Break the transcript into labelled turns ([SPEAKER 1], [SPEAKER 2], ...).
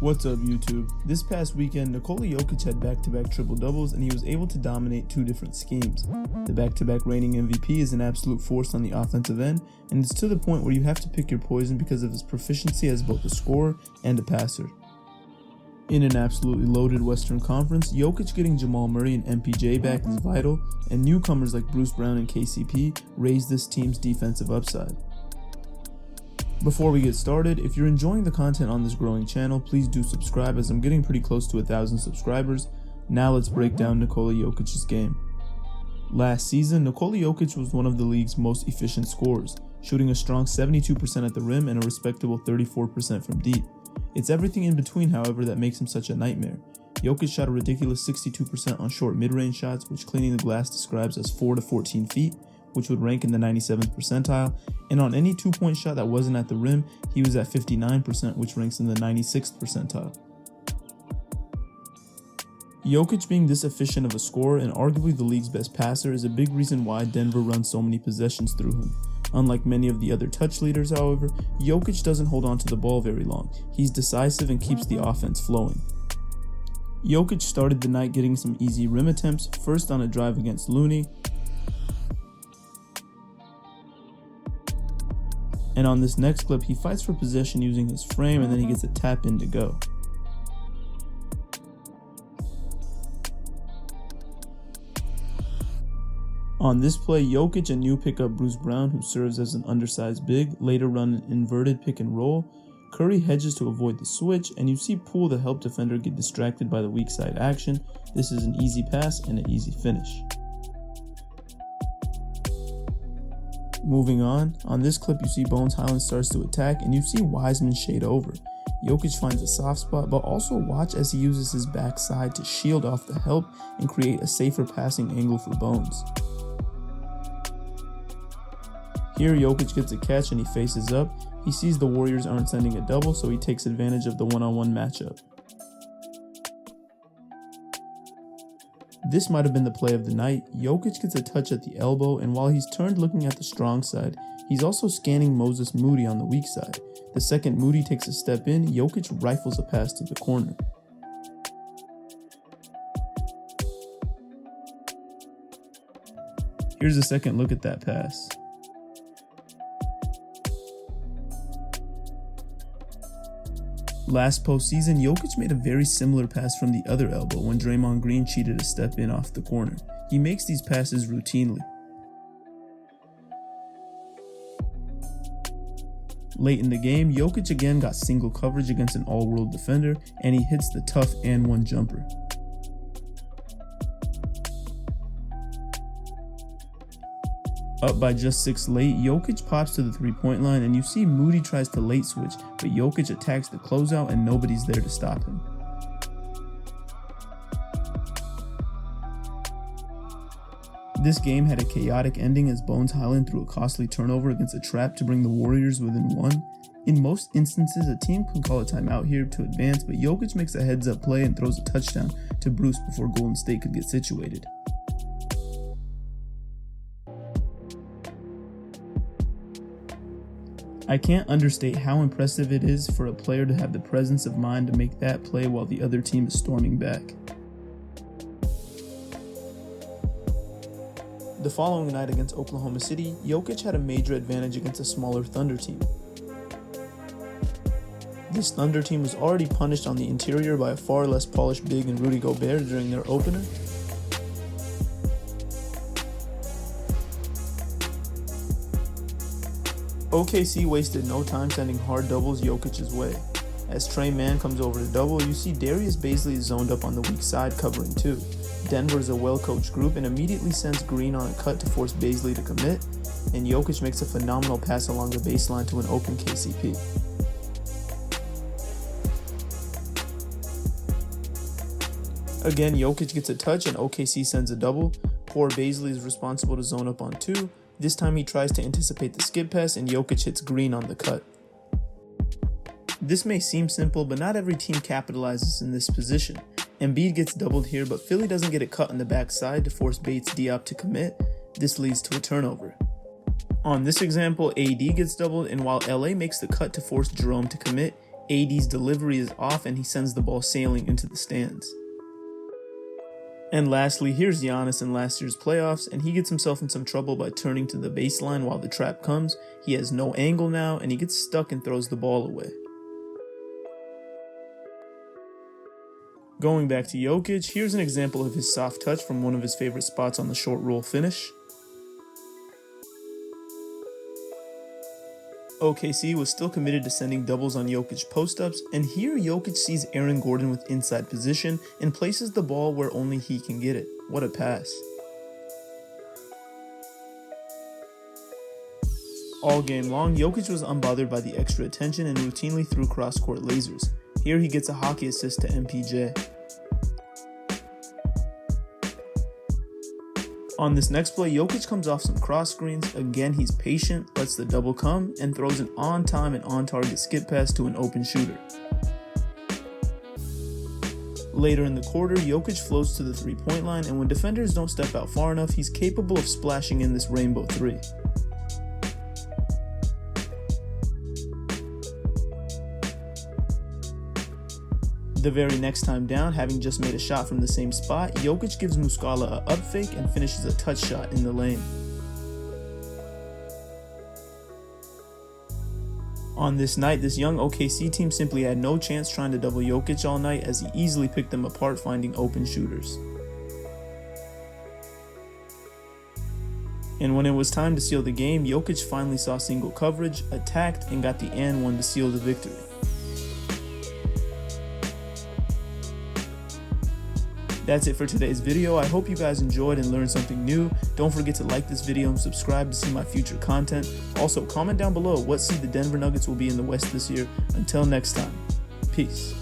[SPEAKER 1] What's up, YouTube? This past weekend, Nikola Jokic had back-to-back triple-doubles and he was able to dominate two different schemes. The back-to-back reigning MVP is an absolute force on the offensive end, and it's to the point where you have to pick your poison because of his proficiency as both a scorer and a passer. In an absolutely loaded Western Conference, Jokic getting Jamal Murray and MPJ back is vital, and newcomers like Bruce Brown and KCP raise this team's defensive upside. Before we get started, if you're enjoying the content on this growing channel, please do subscribe as I'm getting pretty close to 1,000 subscribers. Now let's break down Nikola Jokic's game. Last season, Nikola Jokic was one of the league's most efficient scorers, shooting a strong 72% at the rim and a respectable 34% from deep. It's everything in between, however, that makes him such a nightmare. Jokic shot a ridiculous 62% on short mid-range shots, which Cleaning the Glass describes as 4 to 14 feet, which would rank in the 97th percentile, and on any two-point shot that wasn't at the rim, he was at 59%, which ranks in the 96th percentile. Jokic being this efficient of a scorer and arguably the league's best passer is a big reason why Denver runs so many possessions through him. Unlike many of the other touch leaders, however, Jokic doesn't hold on to the ball very long. He's decisive and keeps the offense flowing. Jokic started the night getting some easy rim attempts, first on a drive against Looney, and on this next clip, he fights for possession using his frame and then he gets a tap in to go. On this play, Jokic and new pickup Bruce Brown, who serves as an undersized big, later run an inverted pick and roll. Curry hedges to avoid the switch, and you see Poole, the help defender, get distracted by the weak side action. This is an easy pass and an easy finish. Moving on this clip you see Bones Hyland starts to attack and you see Wiseman shade over. Jokic finds a soft spot, but also watch as he uses his backside to shield off the help and create a safer passing angle for Bones. Here Jokic gets a catch and he faces up. He sees the Warriors aren't sending a double, so he takes advantage of the one-on-one matchup. This might have been the play of the night. Jokic gets a touch at the elbow, and while he's turned looking at the strong side, he's also scanning Moses Moody on the weak side. The second Moody takes a step in, Jokic rifles a pass to the corner. Here's a second look at that pass. Last postseason, Jokic made a very similar pass from the other elbow when Draymond Green cheated a step in off the corner. He makes these passes routinely. Late in the game, Jokic again got single coverage against an all-world defender, and he hits the tough and one jumper. Up by just 6 late, Jokic pops to the three-point line and you see Moody tries to late switch, but Jokic attacks the closeout and nobody's there to stop him. This game had a chaotic ending as Bones Hyland threw a costly turnover against a trap to bring the Warriors within 1. In most instances, a team can call a timeout here to advance, but Jokic makes a heads-up play and throws a touchdown to Bruce before Golden State could get situated. I can't understate how impressive it is for a player to have the presence of mind to make that play while the other team is storming back. The following night against Oklahoma City, Jokic had a major advantage against a smaller Thunder team. This Thunder team was already punished on the interior by a far less polished big in Rudy Gobert during their opener. OKC wasted no time sending hard doubles Jokic's way. As Trey Mann comes over to double, you see Darius Bazley is zoned up on the weak side covering 2. Denver is a well-coached group and immediately sends Green on a cut to force Bazley to commit, and Jokic makes a phenomenal pass along the baseline to an open KCP. Again, Jokic gets a touch and OKC sends a double. Poor Bazley is responsible to zone up on 2. This time he tries to anticipate the skip pass and Jokic hits Green on the cut. This may seem simple, but not every team capitalizes in this position. Embiid gets doubled here, but Philly doesn't get a cut on the backside to force Bates Diop to commit. This leads to a turnover. On this example, AD gets doubled, and while LA makes the cut to force Jerome to commit, AD's delivery is off and he sends the ball sailing into the stands. And lastly, here's Giannis in last year's playoffs, and he gets himself in some trouble by turning to the baseline while the trap comes. He has no angle now, and he gets stuck and throws the ball away. Going back to Jokic, here's an example of his soft touch from one of his favorite spots on the short roll finish. OKC was still committed to sending doubles on Jokic post-ups, and here Jokic sees Aaron Gordon with inside position and places the ball where only he can get it. What a pass. All game long, Jokic was unbothered by the extra attention and routinely threw cross-court lasers. Here he gets a hockey assist to MPJ. On this next play, Jokic comes off some cross screens. Again, he's patient, lets the double come, and throws an on-time and on-target skip pass to an open shooter. Later in the quarter, Jokic floats to the three-point line, and when defenders don't step out far enough, he's capable of splashing in this rainbow three. The very next time down, having just made a shot from the same spot, Jokic gives Muscala a up fake and finishes a touch shot in the lane. On this night, this young OKC team simply had no chance trying to double Jokic all night, as he easily picked them apart finding open shooters. And when it was time to seal the game, Jokic finally saw single coverage, attacked, and got the and one to seal the victory. That's it for today's video. I hope you guys enjoyed and learned something new. Don't forget to like this video and subscribe to see my future content. Also, comment down below what seed the Denver Nuggets will be in the West this year. Until next time, peace.